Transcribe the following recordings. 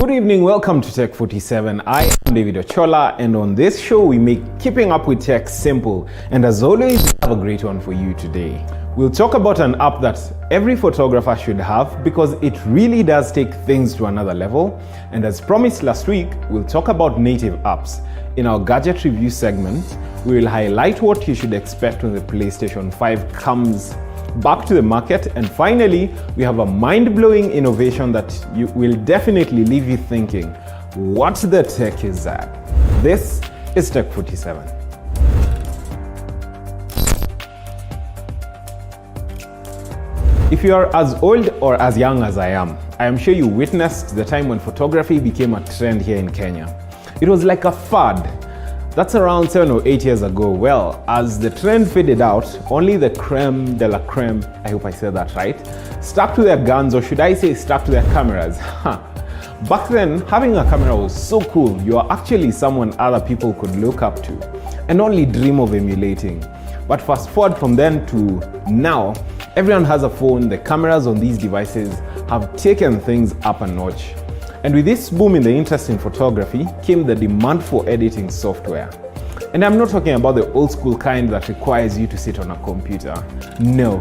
Good evening, welcome to Tech47. I am David Ochola, and on this show we make keeping up with tech simple, and as always we have a great one for you today. We'll talk about an app that every photographer should have because it really does take things to another level, and as promised last week, we'll talk about native apps. In our gadget review segment, we will highlight what you should expect when the PlayStation 5 comes back to the market, and finally we have a mind-blowing innovation that will definitely leave you thinking, what the tech is that? This is Tech47. If you are as old or as young as I am sure you witnessed the time when photography became a trend here in Kenya. It was like a fad. That's around 7 or 8 years ago. Well, as the trend faded out, only the creme de la creme, I hope I said that right, stuck to their guns, or should I say stuck to their cameras. Back then, having a camera was so cool. You are actually someone other people could look up to and only dream of emulating. But fast forward from then to now, everyone has a phone. The cameras on these devices have taken things up a notch. And with this boom in the interest in photography came the demand for editing software. And I'm not talking about the old school kind that requires you to sit on a computer. No.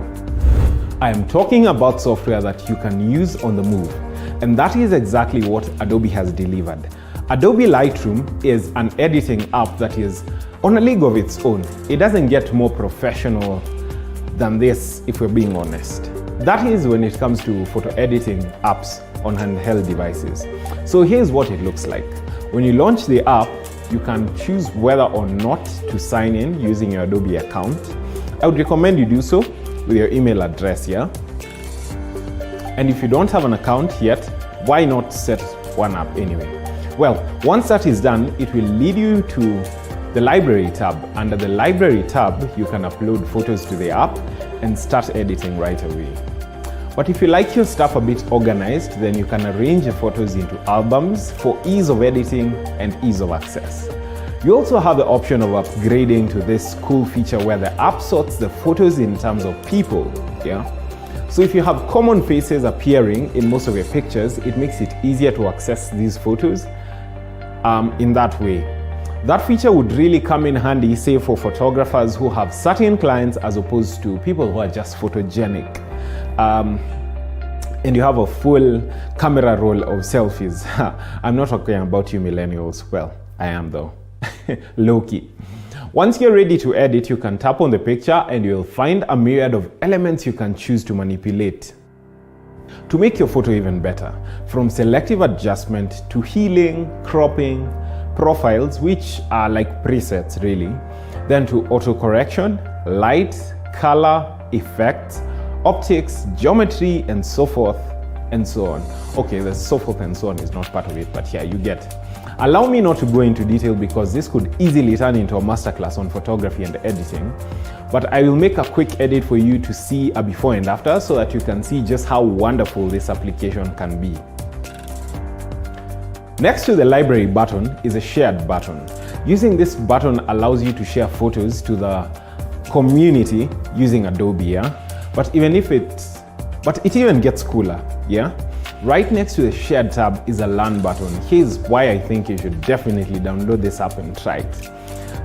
I am talking about software that you can use on the move. And that is exactly what Adobe has delivered. Adobe Lightroom is an editing app that is on a league of its own. It doesn't get more professional than this, if we're being honest. That is when it comes to photo editing apps on handheld devices. So here's what it looks like. When you launch the app, you can choose whether or not to sign in using your Adobe account. I would recommend you do so with your email address here. And if you don't have an account yet, why not set one up anyway? Well, once that is done, it will lead you to the library tab. Under the library tab, you can upload photos to the app and start editing right away. But if you like your stuff a bit organized, then you can arrange your photos into albums for ease of editing and ease of access. You also have the option of upgrading to this cool feature where the app sorts the photos in terms of people. So if you have common faces appearing in most of your pictures, it makes it easier to access these photos in that way. That feature would really come in handy, say for photographers who have certain clients as opposed to people who are just photogenic. And you have a full camera roll of selfies. I'm not talking about you millennials. Well, I am though. Low-key. Once you're ready to edit, you can tap on the picture and you'll find a myriad of elements you can choose to manipulate to make your photo even better. From selective adjustment to healing, cropping, profiles, which are like presets really, then to auto correction, light, color, effects, optics, geometry, and so forth and so on. Okay, the so forth and so on is not part of it, but yeah, you get it. Allow me not to go into detail because this could easily turn into a masterclass on photography and editing, but I will make a quick edit for you to see a before and after so that you can see just how wonderful this application can be. Next to the library button is a shared button. Using this button allows you to share photos to the community using Adobe, But it even gets cooler, Right next to the shared tab is a learn button. Here's why I think you should definitely download this app and try it.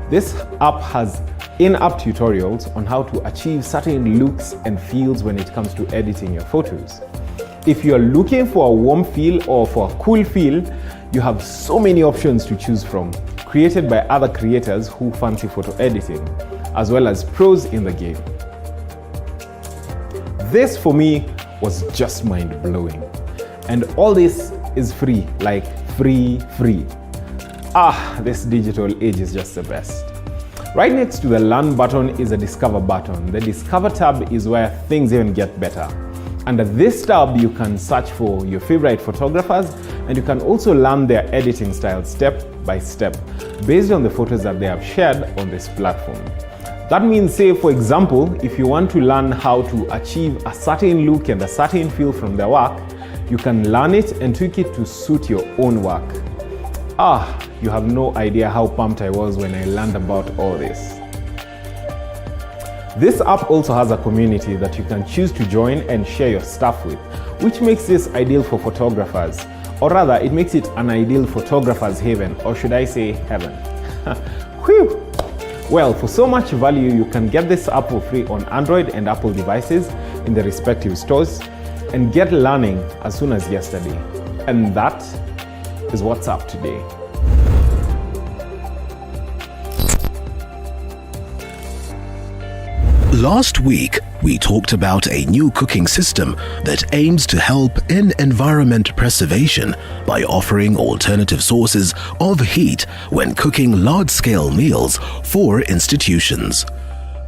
This app has in-app tutorials on how to achieve certain looks and feels when it comes to editing your photos. If you're looking for a warm feel or for a cool feel, you have so many options to choose from, created by other creators who fancy photo editing, as well as pros in the game. This for me was just mind-blowing. And all this is free, like free. This digital age is just the best. Right next to the Learn button is a Discover button. The Discover tab is where things even get better. Under this tab, you can search for your favorite photographers, and you can also learn their editing style step by step based on the photos that they have shared on this platform. That means, say for example, if you want to learn how to achieve a certain look and a certain feel from their work, you can learn it and tweak it to suit your own work. You have no idea how pumped I was when I learned about all this. This app also has a community that you can choose to join and share your stuff with. which makes this ideal for photographers, or rather, it makes it an ideal photographer's haven, or should I say heaven. Whew! Well, for so much value, you can get this app for free on Android and Apple devices in the respective stores and get learning as soon as yesterday. And that is what's up today. Last week, we talked about a new cooking system that aims to help in environment preservation by offering alternative sources of heat when cooking large-scale meals for institutions.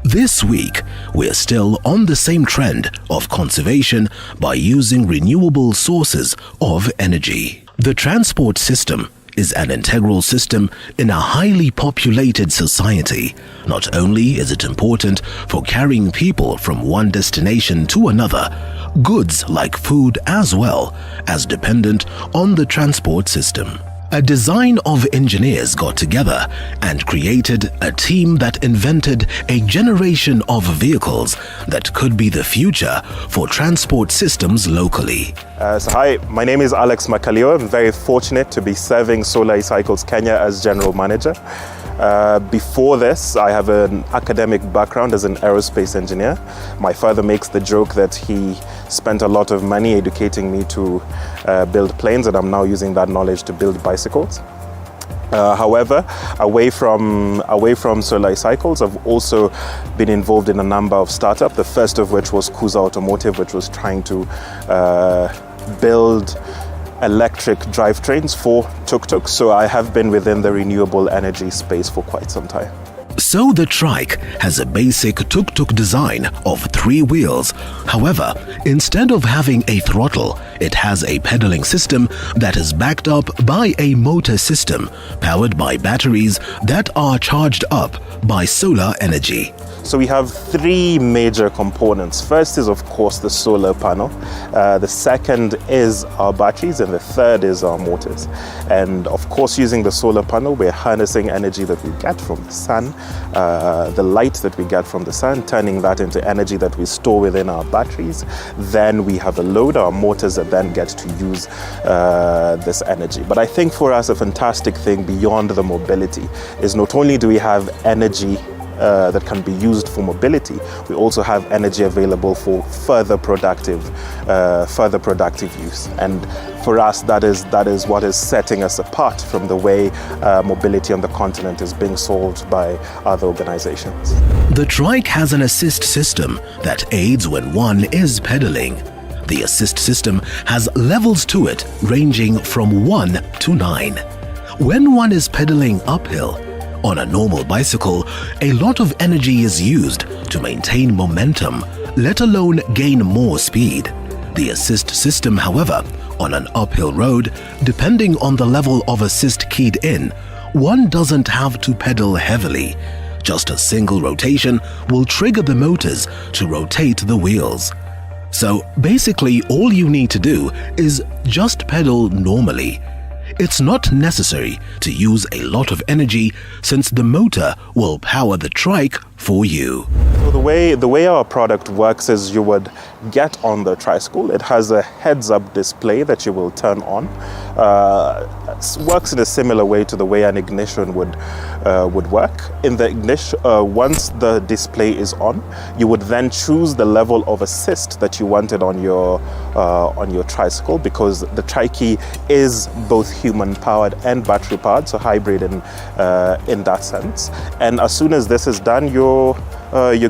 This week, we're still on the same trend of conservation by using renewable sources of energy. The transport system is an integral system in a highly populated society. Not only is it important for carrying people from one destination to another, goods like food as well as dependent on the transport system. A design of engineers got together and created a team that invented a generation of vehicles that could be the future for transport systems locally. Hi, my name is Alex Makalio. I'm very fortunate to be serving Solar Cycles Kenya as General Manager. Before this, I have an academic background as an aerospace engineer. My father makes the joke that he spent a lot of money educating me to build planes, and I'm now using that knowledge to build bicycles. However, away from Solar Cycles, I've also been involved in a number of startups, the first of which was Kuza Automotive, which was trying to build electric drivetrains for tuk-tuk. So I have been within the renewable energy space for quite some time. So the trike has a basic tuk-tuk design of 3 wheels. However, instead of having a throttle, it has a pedaling system that is backed up by a motor system powered by batteries that are charged up by solar energy. So we have 3 major components. First is, of course, the solar panel. The second is our batteries, and the third is our motors. And of course, using the solar panel, we're harnessing energy that we get from the sun, the light that we get from the sun, turning that into energy that we store within our batteries. Then we have a load, our motors, that then get to use this energy. But I think for us, a fantastic thing beyond the mobility is not only do we have energy that can be used for mobility, we also have energy available for further productive use. And for us, that is what is setting us apart from the way mobility on the continent is being solved by other organizations. The trike has an assist system that aids when one is pedaling. The assist system has levels to it ranging from 1 to 9. When one is pedaling uphill, on a normal bicycle, a lot of energy is used to maintain momentum, let alone gain more speed. The assist system, however, on an uphill road, depending on the level of assist keyed in, one doesn't have to pedal heavily. Just a single rotation will trigger the motors to rotate the wheels. So basically, all you need to do is just pedal normally. It's not necessary to use a lot of energy since the motor will power the trike for you. So the way our product works is you would get on the tricycle. It has a heads-up display that you will turn on. Works in a similar way to the way an ignition would work. In the ignition, once the display is on, you would then choose the level of assist that you wanted on your tricycle, because the trike is both human-powered and battery-powered, so hybrid in that sense. And as soon as this is done, you're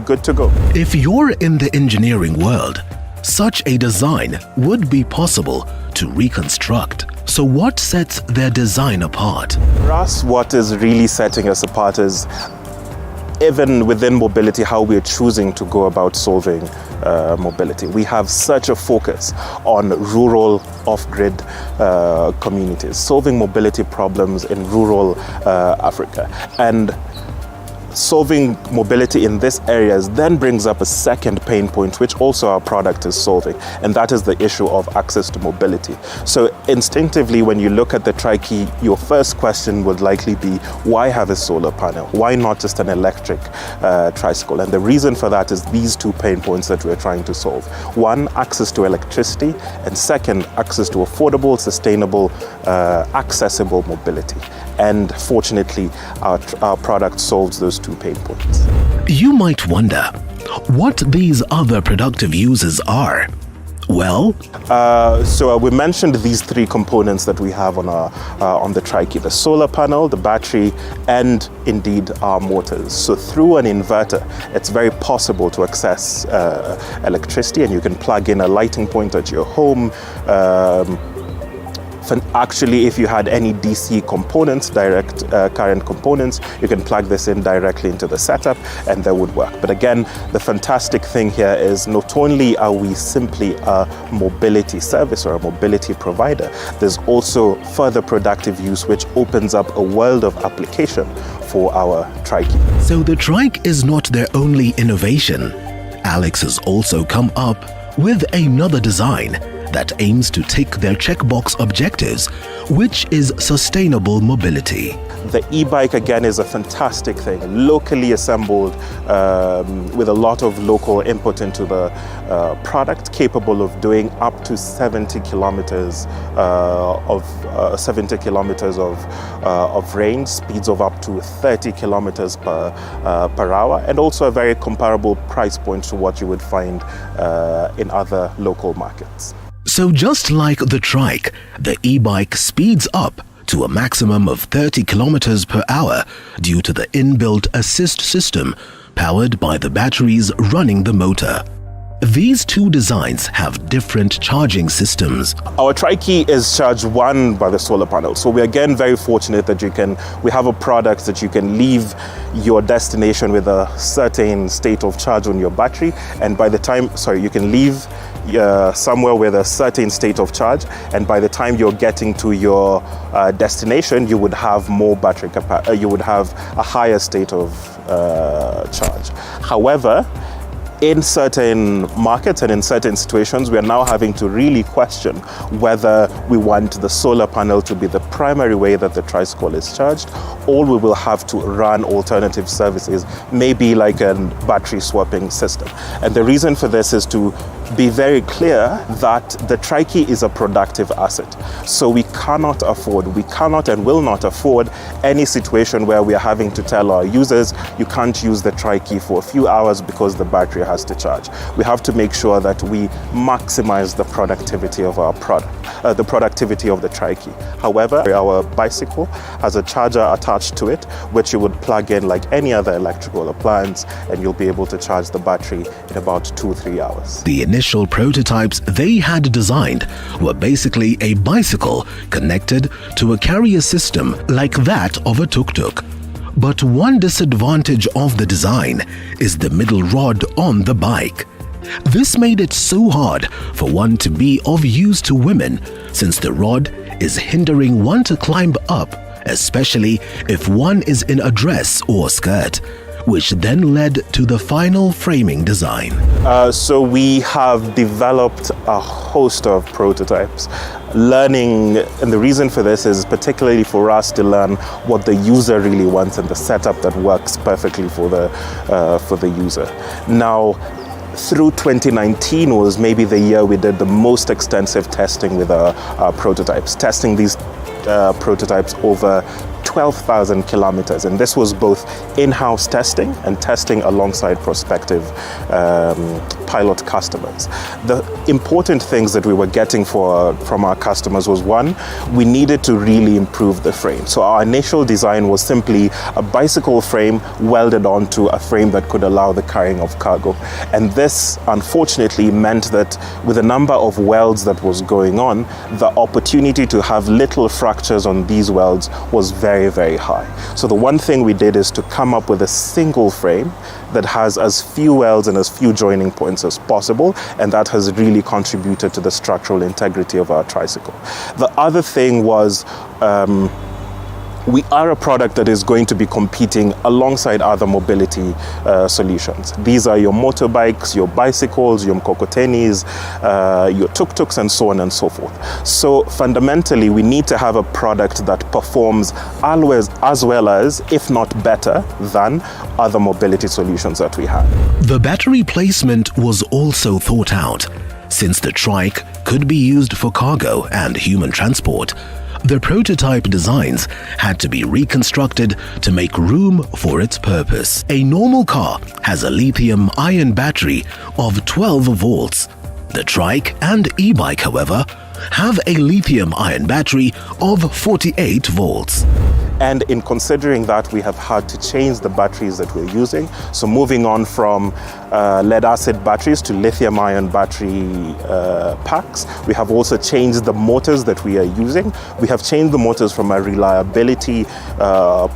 good to go. If you're in the engineering world, such a design would be possible to reconstruct. So what sets their design apart? For us, what is really setting us apart is, even within mobility, how we're choosing to go about solving mobility. We have such a focus on rural off-grid communities, solving mobility problems in rural Africa. And solving mobility in this areas then brings up a second pain point, which also our product is solving, and that is the issue of access to mobility. So instinctively, when you look at the trike, your first question would likely be, why have a solar panel? Why not just an electric tricycle? And the reason for that is these two pain points that we're trying to solve. One, access to electricity, and second, access to affordable, sustainable, accessible mobility. And fortunately, our product solves those two pain points. You might wonder what these other productive uses are. Well, so we mentioned these three components that we have on the trike: the solar panel, the battery, and indeed our motors. So through an inverter, it's very possible to access electricity, and you can plug in a lighting point at your home. Actually, if you had any DC components, direct current components, you can plug this in directly into the setup and that would work. But again, the fantastic thing here is not only are we simply a mobility service or a mobility provider, there's also further productive use which opens up a world of application for our trike. So the trike is not their only innovation. Alex has also come up with another design that aims to tick their checkbox objectives, which is sustainable mobility. The e-bike again is a fantastic thing, locally assembled with a lot of local input into the product, capable of doing up to 70 kilometers of range, speeds of up to 30 kilometers per hour, and also a very comparable price point to what you would find in other local markets. So just like the trike, the e-bike speeds up to a maximum of 30 kilometers per hour due to the inbuilt assist system powered by the batteries running the motor. These two designs have different charging systems. Our trike is charged one by the solar panel. So we're again very fortunate that we have a product that you can leave your destination with a certain state of charge on your battery, and by the time, you can leave somewhere with a certain state of charge, and by the time you're getting to your destination, you would have more battery capacity, you would have a higher state of charge. However, in certain markets and in certain situations, we are now having to really question whether we want the solar panel to be the primary way that the tricycle is charged, or we will have to run alternative services, maybe like a battery swapping system. And the reason for this is to be very clear that the trike is a productive asset. So we cannot and will not afford any situation where we are having to tell our users, you can't use the trike for a few hours because the battery has to charge. We have to make sure that we maximize the productivity of our product, the productivity of the trike. However, our bicycle has a charger attached to it, which you would plug in like any other electrical appliance, and you'll be able to charge the battery in about 2-3 hours. The initial prototypes they had designed were basically a bicycle connected to a carrier system like that of a tuk-tuk. But one disadvantage of the design is the middle rod on the bike. This made it so hard for one to be of use to women, since the rod is hindering one to climb up, especially if one is in a dress or skirt, which then led to the final framing design. So we have developed a host of prototypes, learning, and the reason for this is particularly for us to learn what the user really wants and the setup that works perfectly for the user. Now, through 2019 was maybe the year we did the most extensive testing with our prototypes, testing these prototypes over 12,000 kilometers, and this was both in-house testing and testing alongside prospective pilot customers. The important things that we were getting from our customers was, one, we needed to really improve the frame. So our initial design was simply a bicycle frame welded onto a frame that could allow the carrying of cargo, and this unfortunately meant that with the number of welds that was going on, the opportunity to have little fractures on these welds was very, very high. So the one thing we did is to come up with a single frame that has as few welds and as few joining points as possible, and that has really contributed to the structural integrity of our tricycle. The other thing was we are a product that is going to be competing alongside other mobility solutions. These are your motorbikes, your bicycles, your mkokotenis, your tuk-tuks, and so on and so forth. So fundamentally, we need to have a product that performs always as well as, if not better than, other mobility solutions that we have. The battery placement was also thought out. Since the trike could be used for cargo and human transport, the prototype designs had to be reconstructed to make room for its purpose. A normal car has a lithium-ion battery of 12 volts. The trike and e-bike, however, have a lithium-ion battery of 48 volts. And in considering that, we have had to change the batteries that we're using. So moving on from lead-acid batteries to lithium-ion battery packs. We have also changed the motors that we are using. We have changed the motors from a reliability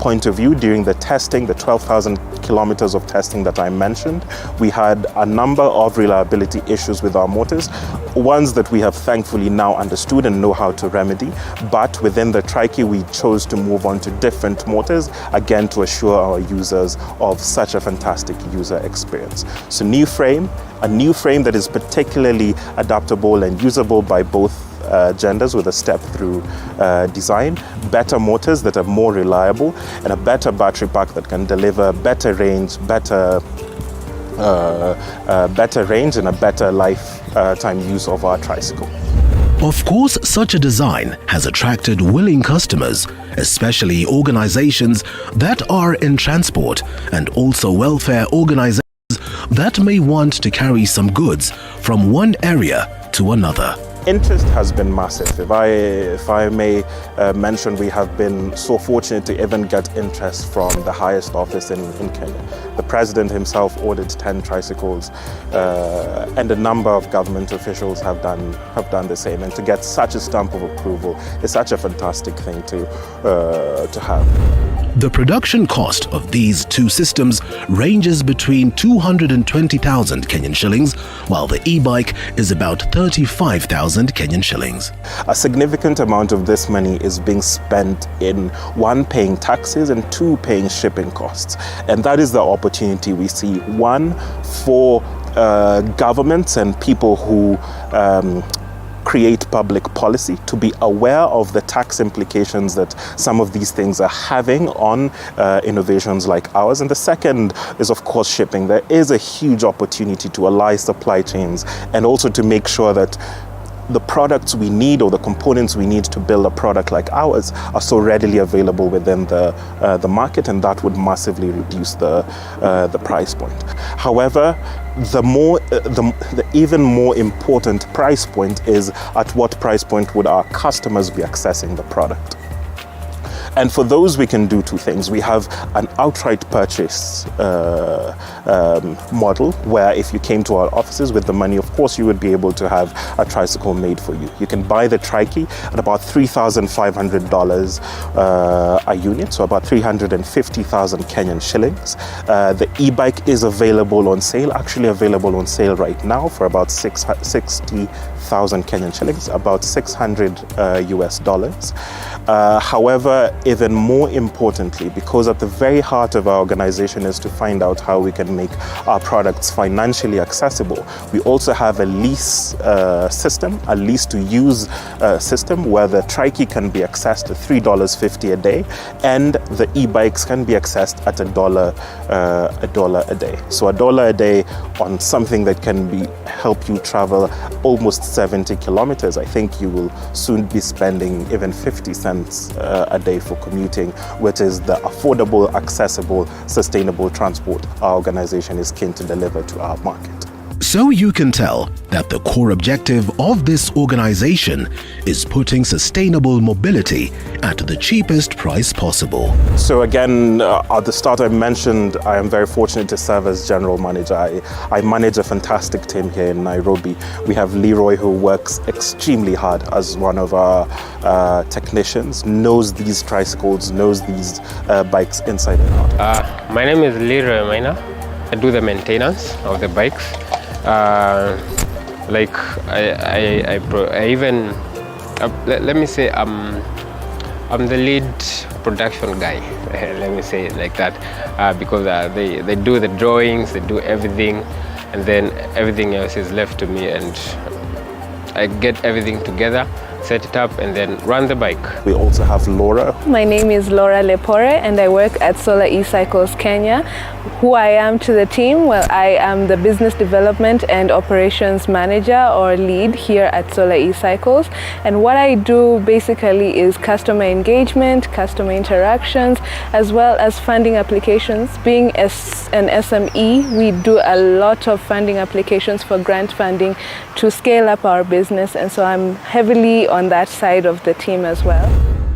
point of view. During the testing, the 12,000 kilometers of testing that I mentioned, we had a number of reliability issues with our motors, ones that we have thankfully now understood and know how to remedy. But within the trike, we chose to move on to different motors, again to assure our users of such a fantastic user experience. So a new frame that is particularly adaptable and usable by both genders with a step-through design, better motors that are more reliable, and a better battery pack that can deliver better range, better range and a better lifetime use of our tricycle. Of course, such a design has attracted willing customers, especially organizations that are in transport and also welfare organizations that may want to carry some goods from one area to another. Interest has been massive. If I may mention, we have been so fortunate to even get interest from the highest office in Kenya. The president himself ordered 10 tricycles, and a number of government officials have done the same. And to get such a stamp of approval is such a fantastic thing to have. The production cost of these two systems ranges between 220,000 Kenyan shillings, while the e-bike is about 35,000 Kenyan shillings. A significant amount of this money is being spent in, one, paying taxes, and two, paying shipping costs. And that is the opportunity we see, one, for governments and people who create public policy to be aware of the tax implications that some of these things are having on innovations like ours. And the second is, of course, shipping. There is a huge opportunity to ally supply chains and also to make sure that the products we need or the components we need to build a product like ours are so readily available within the market, and that would massively reduce the price point. However, the even more important price point is at what price point would our customers be accessing the product. And for those, we can do two things. We have an outright purchase model where if you came to our offices with the money, of course, you would be able to have a tricycle made for you. You can buy the trike at about $3,500 a unit, so about 350,000 Kenyan shillings. The e-bike is available on sale, actually available on sale right now for about 60,000 Kenyan shillings, about $600 US. However, even more importantly, because at the very heart of our organization is to find out how we can make our products financially accessible, we also have a lease system, a lease to use system where the trike can be accessed at $3.50 a day and the e-bikes can be accessed at $1 a day. So $1 a day on something that can help you travel almost 70 kilometers. I think you will soon be spending even 50 cents a day for commuting, which is the affordable, accessible, sustainable transport our organization is keen to deliver to our market. So you can tell that the core objective of this organization is putting sustainable mobility at the cheapest price possible. So again, at the start I mentioned I am very fortunate to serve as general manager. I manage a fantastic team here in Nairobi. We have Leroy, who works extremely hard as one of our technicians, knows these tricycles, knows these bikes inside and out. My name is Leroy Maina. I do the maintenance of the bikes. Let me say I'm the lead production guy, let me say it like that, because they do the drawings, they do everything, and then everything else is left to me, and I get everything together, set it up, and then run the bike. We also have Laura. My name is Laura Lepore and I work at Solar E-Cycles Kenya. Who I am to the team? Well, I am the Business Development and Operations Manager or lead here at Solar E-Cycles. And what I do basically is customer engagement, customer interactions, as well as funding applications. Being an SME, we do a lot of funding applications for grant funding to scale up our business. And so I'm heavily on that side of the team as well.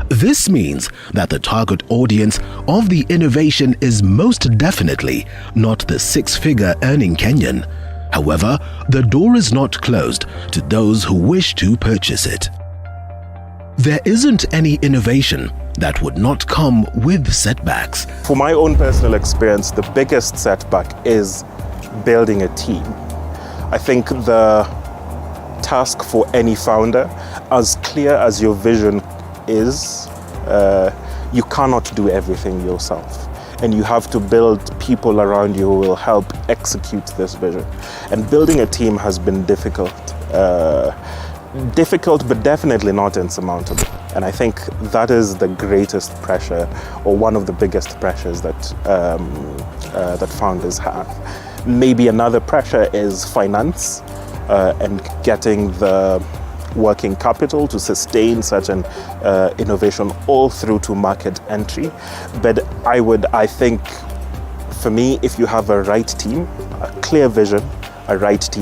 This means that the target audience of the innovation is most definitely not the six-figure earning Kenyan. However, the door is not closed to those who wish to purchase it. There isn't any innovation that would not come with setbacks. For my own personal experience, the biggest setback is building a team. I think the task for any founder, as clear as your vision is, you cannot do everything yourself, and you have to build people around you who will help execute this vision. And building a team has been difficult, but definitely not insurmountable. And I think that is the greatest pressure, or one of the biggest pressures that that founders have. Maybe another pressure is finance and getting the working capital to sustain such an innovation all through to market entry. But I think for me, if you have a right team, a clear vision, a right team,